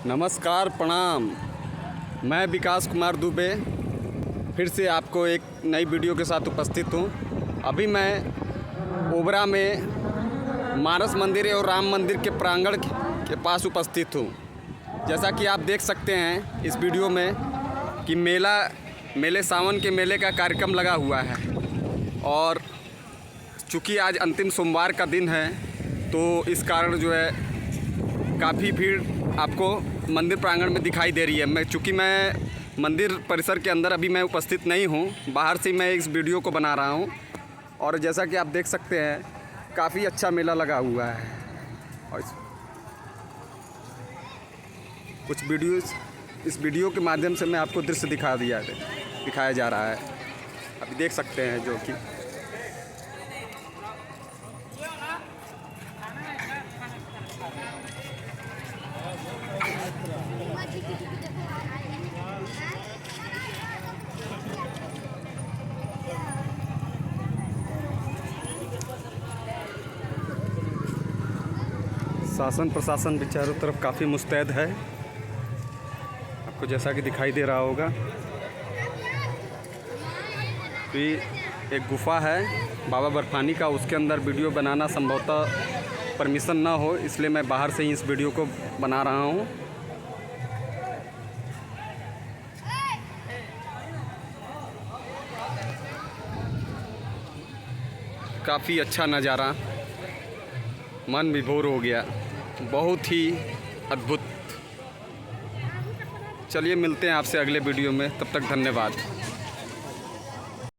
नमस्कार, प्रणाम। मैं विकास कुमार दुबे फिर से आपको एक नई वीडियो के साथ उपस्थित हूँ। अभी मैं ओबरा में मानस मंदिर और राम मंदिर के प्रांगण के पास उपस्थित हूँ। जैसा कि आप देख सकते हैं इस वीडियो में कि मेले सावन के मेले का कार्यक्रम लगा हुआ है और चूँकि आज अंतिम सोमवार का दिन है तो इस कारण जो है काफ़ी भीड़ आपको मंदिर प्रांगण में दिखाई दे रही है। चूँकि मैं मंदिर परिसर के अंदर अभी मैं उपस्थित नहीं हूँ, बाहर से मैं इस वीडियो को बना रहा हूँ। और जैसा कि आप देख सकते हैं काफ़ी अच्छा मेला लगा हुआ है और कुछ इस वीडियो के माध्यम से मैं आपको दृश्य दिखाया जा रहा है। अभी देख सकते हैं जो कि शासन प्रशासन भी चारों तरफ काफ़ी मुस्तैद है, आपको जैसा कि दिखाई दे रहा होगा। तो ये एक गुफ़ा है बाबा बर्फानी का, उसके अंदर वीडियो बनाना संभवतः परमिशन ना हो, इसलिए मैं बाहर से ही इस वीडियो को बना रहा हूँ। काफ़ी अच्छा नज़ारा, मन विभोर हो गया, बहुत ही अद्भुत। चलिए मिलते हैं आपसे अगले वीडियो में, तब तक धन्यवाद।